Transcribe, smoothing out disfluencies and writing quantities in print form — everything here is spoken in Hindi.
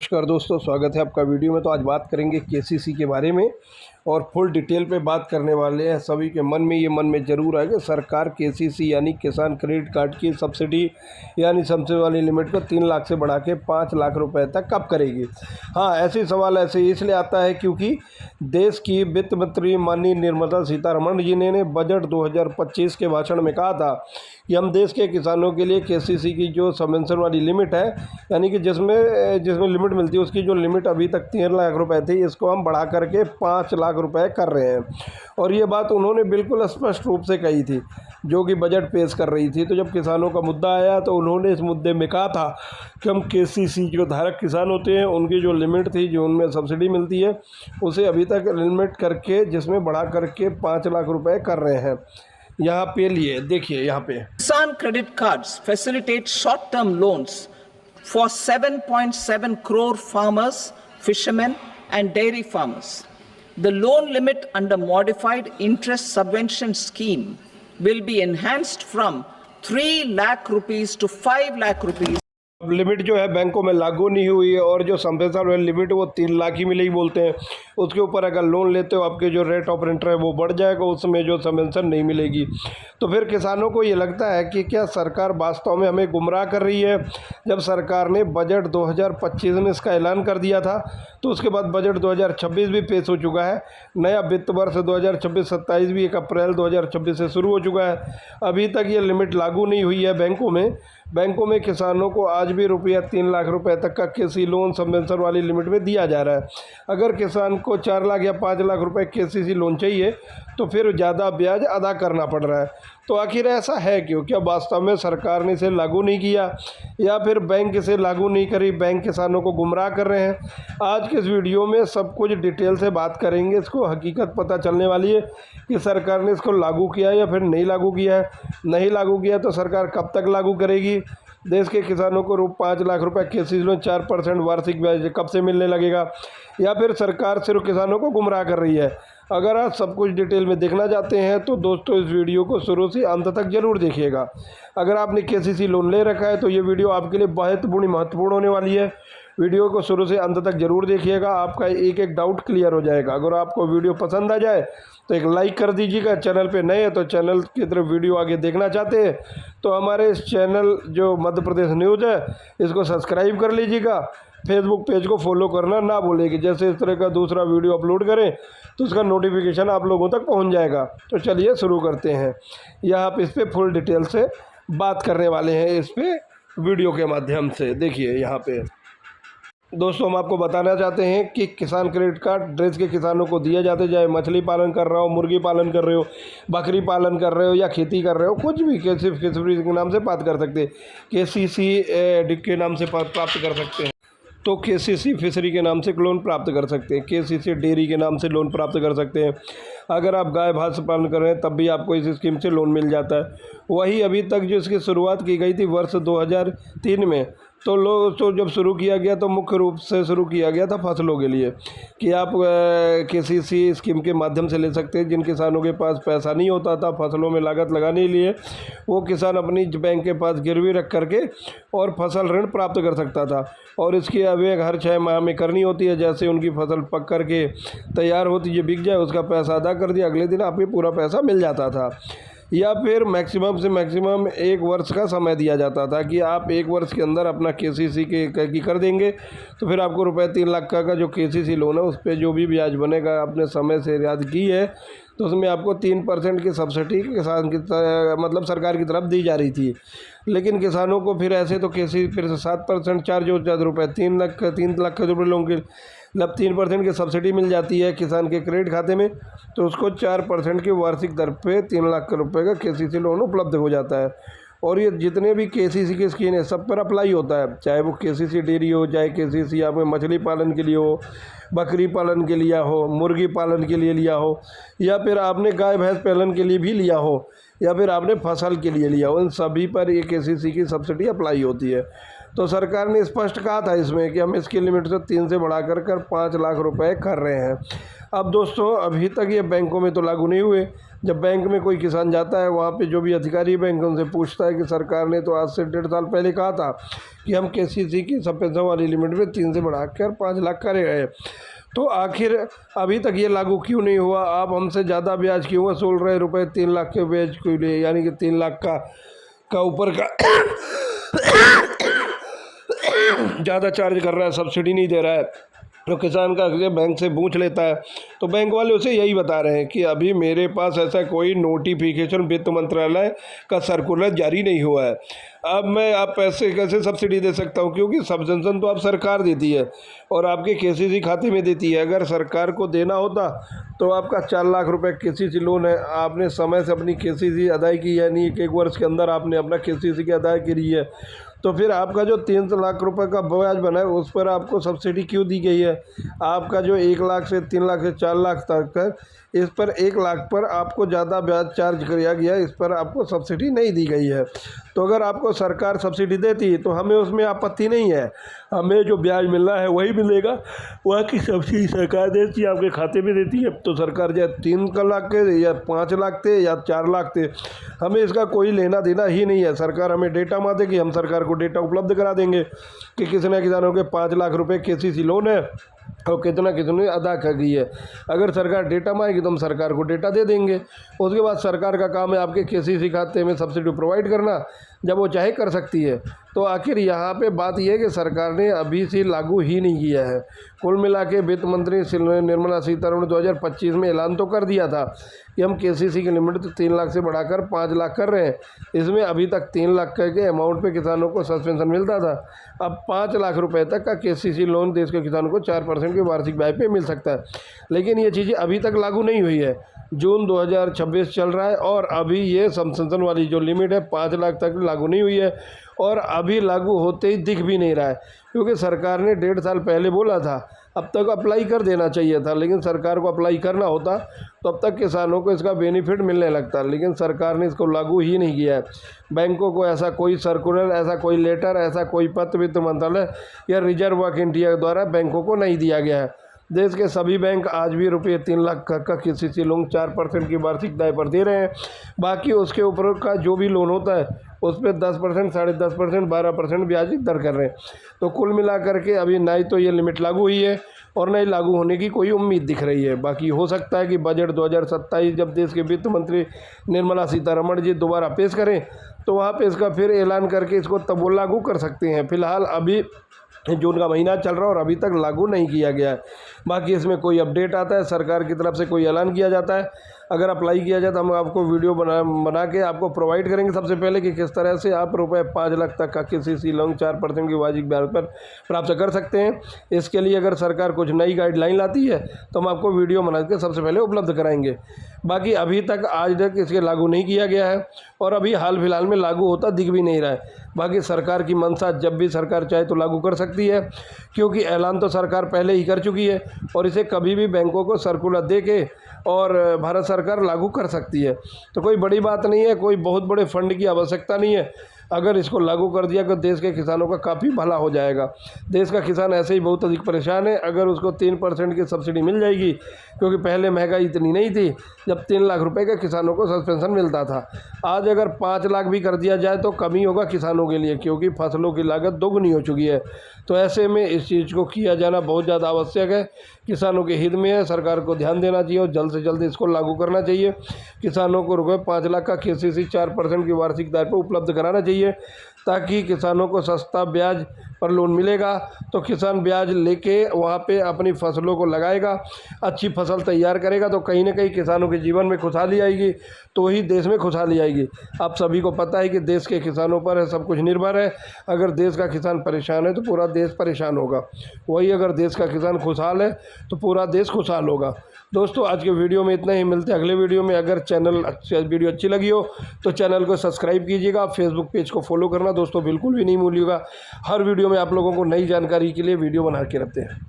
नमस्कार दोस्तों, स्वागत है आपका वीडियो में। तो आज बात करेंगे केसीसी के बारे में और फुल डिटेल पे बात करने वाले हैं। सभी के मन में ज़रूर आएगा सरकार केसीसी यानी किसान क्रेडिट कार्ड की सब्सिडी यानी सबसे वाली लिमिट को 3 लाख से बढ़ा के 5 लाख रुपए तक कब करेगी। हाँ, ऐसे सवाल ऐसे इसलिए आता है क्योंकि देश की वित्त मंत्री माननीय निर्मला सीतारमण जी ने बजट 2025 के भाषण में कहा था कि हम देश के किसानों के लिए केसीसी की जो सबवेंशन वाली लिमिट है, यानी कि जिसमें लिमिट मिलती है, उसकी जो लिमिट अभी तक 3 लाख रुपए थी, इसको हम बढ़ा करके 5 लाख रुपए कर रहे हैं। और ये बात उन्होंने बिल्कुल स्पष्ट रूप से कही थी जो कि बजट पेश कर रही थी। तो जब किसानों का मुद्दा आया तो उन्होंने इस मुद्दे में कहा था कि हम केसीसी जो धारक किसान होते हैं उनकी जो लिमिट थी, जो उनमें सब्सिडी मिलती है, उसे अभी तक लिमिट करके जिसमें बढ़ा करके 5 लाख रुपए कर रहे हैं। यहाँ पे लिए देखिए, यहाँ पे Kisan credit cards facilitate short-term loans for 7.7 crore farmers, fishermen and dairy farmers. The loan limit under modified interest subvention scheme will be enhanced from 3 lakh rupees to 5 lakh rupees. Limit जो है बैंकों में लागू नहीं हुई है और जो संपेशन वाली लिमिट वो 3 लाख ही मिलेगी बोलते हैं। उसके ऊपर अगर लोन लेते हो आपके जो रेट ऑफ इंटरेस्ट है वो बढ़ जाएगा, उसमें जो सबवेंशन नहीं मिलेगी। तो फिर किसानों को ये लगता है कि क्या सरकार वास्तव में हमें गुमराह कर रही है। जब सरकार ने बजट 2025 में इसका ऐलान कर दिया था तो उसके बाद बजट 2026 भी पेश हो चुका है। नया वित्त वर्ष 2026-27 भी 1 अप्रैल 2026 से शुरू हो चुका है। अभी तक ये लिमिट लागू नहीं हुई है बैंकों में किसानों को आज भी रुपया 3 लाख रुपए तक का केसी लोन सबवेंशन वाली लिमिट में दिया जा रहा है। अगर किसान को 4 लाख या 5 लाख रुपए केसीसी लोन चाहिए तो फिर ज़्यादा ब्याज अदा करना पड़ रहा है। तो आखिर ऐसा है क्यों? क्या वास्तव में सरकार ने इसे लागू नहीं किया या फिर बैंक इसे लागू नहीं करी, बैंक किसानों को गुमराह कर रहे हैं? आज के इस वीडियो में सब कुछ डिटेल से बात करेंगे। इसको हकीकत पता चलने वाली है कि सरकार ने इसको लागू किया या फिर नहीं लागू किया है। नहीं लागू किया तो सरकार कब तक लागू करेगी? देश के किसानों को 5 लाख रुपए केसीसी लोन 4% वार्षिक ब्याज कब से मिलने लगेगा? या फिर सरकार सिर्फ किसानों को गुमराह कर रही है? अगर आप सब कुछ डिटेल में देखना चाहते हैं तो दोस्तों इस वीडियो को शुरू से अंत तक जरूर देखिएगा। अगर आपने केसीसी लोन ले रखा है तो ये वीडियो आपके लिए बहुत महत्वपूर्ण होने वाली है। वीडियो को शुरू से अंत तक जरूर देखिएगा, आपका एक एक डाउट क्लियर हो जाएगा। अगर आपको वीडियो पसंद आ जाए तो एक लाइक कर दीजिएगा। चैनल पे नए हैं तो चैनल की तरफ वीडियो आगे देखना चाहते हैं तो हमारे इस चैनल जो मध्य प्रदेश न्यूज़ है इसको सब्सक्राइब कर लीजिएगा। फेसबुक पेज को फॉलो करना ना भूलेगी। जैसे इस तरह का दूसरा वीडियो अपलोड करें तो उसका नोटिफिकेशन आप लोगों तक पहुंच जाएगा। तो चलिए शुरू करते हैं। यहाँ आप इस पर फुल डिटेल से बात करने वाले हैं इस पर वीडियो के माध्यम से। देखिए यहाँ पे दोस्तों, हम आपको बताना चाहते हैं कि किसान क्रेडिट कार्ड देश के किसानों को दिया जाता है, चाहे मछली पालन कर रहा हो, मुर्गी पालन कर रहे हो, बकरी पालन कर रहे हो या खेती कर रहे हो, कुछ भी सिर्फ किसी के नाम से बात कर सकते हैं। केसीसी के नाम से प्राप्त कर सकते हैं तो केसीसी फिशरी के नाम से लोन प्राप्त कर सकते हैं, केसीसी डेयरी के नाम से लोन प्राप्त कर सकते हैं। अगर आप गाय भैंस पालन कर रहे हैं तब भी आपको इस स्कीम से लोन मिल जाता है। वही अभी तक जो इसकी शुरुआत की गई थी वर्ष 2003 में, तो जब शुरू किया गया तो मुख्य रूप से शुरू किया गया था फसलों के लिए कि आप केसीसी स्कीम के माध्यम से ले सकते हैं। जिन किसानों के पास पैसा नहीं होता था फसलों में लागत लगाने के लिए, वो किसान अपनी बैंक के पास गिरवी रख करके और फसल ऋण प्राप्त कर सकता था और इसकी अवेग हर 6 माह में करनी होती है। जैसे उनकी फसल पक करके तैयार होती है, बिक जाए, उसका पैसा अदा कर दिया, अगले दिन आपको पूरा पैसा मिल जाता था। या फिर मैक्सिमम से मैक्सिमम 1 वर्ष का समय दिया जाता था कि आप 1 वर्ष के अंदर अपना केसीसी की कर देंगे तो फिर आपको रुपये 3 लाख का जो केसीसी लोन है उस पर जो भी ब्याज बनेगा आपने समय से रियायत की है तो उसमें आपको 3% की सब्सिडी किसान की मतलब सरकार की तरफ दी जा रही थी। लेकिन किसानों को फिर ऐसे तो केसी फिर से 7% चार्ज हो जाता रुपये 3 लाख रुपये लोगों के जब 3% की सब्सिडी मिल जाती है किसान के क्रेडिट खाते में तो उसको 4% की वार्षिक दर पे 3 लाख रुपए का केसीसी लोन उपलब्ध हो जाता है। और ये जितने भी केसीसी की स्कीम है सब पर अप्लाई होता है, चाहे वो केसीसी डेयरी हो, चाहे केसीसी आपके मछली पालन के लिए हो, बकरी पालन के लिए हो, मुर्गी पालन के लिए लिया हो, या फिर आपने गाय भैंस पालन के लिए भी लिया हो, या फिर आपने फसल के लिए लिया हो, उन सभी पर ये केसीसी की सब्सिडी अप्लाई होती है। तो सरकार ने स्पष्ट कहा था इसमें कि हम इसकी लिमिट से 3 से बढ़ा कर 5 लाख रुपए कर रहे हैं। अब दोस्तों अभी तक ये बैंकों में तो लागू नहीं हुए। जब बैंक में कोई किसान जाता है, वहाँ पे जो भी अधिकारी बैंक उनसे पूछता है कि सरकार ने तो आज से 1.5 साल पहले कहा था कि हम KCC की सब पेंशन वाली लिमिट में 3 से बढ़ाकर 5 लाख कर रहे हैं, तो आखिर अभी तक ये लागू क्यों नहीं हुआ? आप हमसे ज़्यादा ब्याज क्यों वसूल रहे रुपये 3 लाख के ब्याज के लिए, यानी कि 3 लाख का ऊपर का ज़्यादा चार्ज कर रहा है, सब्सिडी नहीं दे रहा है। तो किसान का अगर बैंक से पूछ लेता है तो बैंक वाले उसे यही बता रहे हैं कि अभी मेरे पास ऐसा कोई नोटिफिकेशन वित्त मंत्रालय का सर्कुलर जारी नहीं हुआ है। अब मैं आप पैसे कैसे सब्सिडी दे सकता हूँ, क्योंकि सब्सिडी तो आप सरकार देती है और आपके KCC खाते में देती है। अगर सरकार को देना होता तो आपका 4 लाख रुपए KCC लोन है, आपने समय से अपनी KCC अदाई की, यानी 1 वर्ष के अंदर आपने अपना KCC की अदाई करी है, तो फिर आपका जो 3 लाख रुपए का ब्याज बना है उस पर आपको सब्सिडी क्यों दी गई है? आपका जो 1 लाख से 3 लाख से 4 लाख तक है, इस पर 1 लाख पर आपको ज़्यादा ब्याज चार्ज किया गया, इस पर आपको सब्सिडी नहीं दी गई है। तो अगर आपको सरकार सब्सिडी देती तो हमें उसमें आपत्ति नहीं है, हमें जो ब्याज मिलना है वही मिलेगा। वहाँ की सब्सिडी सरकार देती है, आपके खाते में देती है, तो सरकार चाहे 3 लाख के या 5 लाख थे या 4 लाख थे, हमें इसका कोई लेना देना ही नहीं है। सरकार हमें डेटा मांगेगी, हम सरकार को डेटा उपलब्ध करा देंगे कि किसने किसानों के 5 लाख रुपए KCC लोन है और कितना कितने अदा कर गई है। अगर सरकार डेटा मांगेगी तो हम सरकार को डेटा दे देंगे। उसके बाद सरकार का काम है आपके KCC खाते में सब्सिडी प्रोवाइड करना, जब वो चाहे कर सकती है। तो आखिर यहाँ पे बात यह है कि सरकार ने अभी से लागू ही नहीं किया है। कुल मिला के वित्त मंत्री निर्मला सीतारमण 2025 में ऐलान तो कर दिया था कि हम KCC की लिमिट तो 3 लाख से बढ़ाकर 5 लाख कर रहे हैं। इसमें अभी तक 3 लाख के अमाउंट पे किसानों को सस्पेंशन मिलता था, अब 5 लाख रुपए तक का KCC लोन देश के किसानों को 4% के वार्षिक ब्याज पे मिल सकता है। लेकिन ये चीज़ें अभी तक लागू नहीं हुई है। जून 2026 चल रहा है और अभी ये सब्सिडी वाली जो लिमिट है 5 लाख तक लागू नहीं हुई है और अभी लागू होते ही दिख भी नहीं रहा है, क्योंकि सरकार ने 1.5 साल पहले बोला था। अब तक अप्लाई कर देना चाहिए था, लेकिन सरकार को अप्लाई करना होता तो अब तक किसानों को इसका बेनिफिट मिलने लगता, लेकिन सरकार ने इसको लागू ही नहीं किया है। बैंकों को ऐसा कोई सर्कुलर, ऐसा कोई लेटर, ऐसा कोई पत्र वित्त मंत्रालय या रिजर्व बैंक इंडिया द्वारा बैंकों को नहीं दिया गया है। देश के सभी बैंक आज भी रुपये 3 लाख का KCC लोन 4% की वार्षिक दर पर दे रहे हैं। बाकी उसके ऊपर का जो भी लोन होता है उस पर 10%, 10.5%, 12% ब्याज दर कर रहे हैं। तो कुल मिला करके अभी ना ही तो ये लिमिट लागू हुई है और न ही लागू होने की कोई उम्मीद दिख रही है। बाकी हो सकता है कि बजट 2027 जब देश के वित्त मंत्री निर्मला सीतारमण जी दोबारा पेश करें तो वहाँ पे इसका फिर ऐलान करके इसको तब वो लागू कर सकते हैं। फिलहाल अभी जून का महीना चल रहा है और अभी तक लागू नहीं किया गया है। बाकी इसमें कोई अपडेट आता है, सरकार की तरफ से कोई ऐलान किया जाता है, अगर अप्लाई किया जाए तो हम आपको वीडियो बना के आपको प्रोवाइड करेंगे सबसे पहले कि किस तरह से आप रुपये 5 लाख तक का KCC लोन 4% की वार्षिक ब्याज पर प्राप्त कर सकते हैं। इसके लिए अगर सरकार कुछ नई गाइडलाइन लाती है तो हम आपको वीडियो बना के सबसे पहले उपलब्ध कराएंगे। बाकी अभी तक आज तक इसके लागू नहीं किया गया है और अभी हाल फिलहाल में लागू होता दिख भी नहीं रहा है। बाकी सरकार की मंशा, जब भी सरकार चाहे तो लागू कर सकती है, क्योंकि ऐलान तो सरकार पहले ही कर चुकी है और इसे कभी भी बैंकों को सर्कुलर दे के और भारत सरकार लागू कर सकती है। तो कोई बड़ी बात नहीं है, कोई बहुत बड़े फंड की आवश्यकता नहीं है। अगर इसको लागू कर दिया तो देश के किसानों का काफ़ी भला हो जाएगा। देश का किसान ऐसे ही बहुत अधिक परेशान है। अगर उसको 3% की सब्सिडी मिल जाएगी, क्योंकि पहले महंगाई इतनी नहीं थी जब 3 लाख रुपए के किसानों को सस्पेंशन मिलता था। आज अगर 5 लाख भी कर दिया जाए तो कमी होगा किसानों के लिए, क्योंकि फसलों की लागत दोगुनी हो चुकी है। तो ऐसे में इस चीज़ को किया जाना बहुत ज़्यादा आवश्यक है, किसानों के हित में है। सरकार को ध्यान देना चाहिए और जल्द से जल्द इसको लागू करना चाहिए। किसानों को रुपये 5 लाख का KCC 4% की वार्षिक दर पर उपलब्ध कराना चाहिए, ताकि किसानों को सस्ता ब्याज पर लोन मिलेगा तो किसान ब्याज लेके वहाँ पे अपनी फसलों को लगाएगा, अच्छी फसल तैयार करेगा, तो कहीं ना कहीं किसानों के जीवन में खुशहाली आएगी, तो ही देश में खुशहाली आएगी। आप सभी को पता है कि देश के किसानों पर है सब कुछ निर्भर है। अगर देश का किसान परेशान है तो पूरा देश परेशान होगा, वही अगर देश का किसान खुशहाल है तो पूरा देश खुशहाल होगा। दोस्तों आज के वीडियो में इतना ही, मिलते हैं अगले वीडियो में। अगर वीडियो अच्छी लगी हो तो चैनल को सब्सक्राइब कीजिएगा, फेसबुक पेज को फॉलो करना दोस्तों बिल्कुल भी नहीं भूलिएगा। हर वीडियो में आप लोगों को नई जानकारी के लिए वीडियो बना के रखते हैं।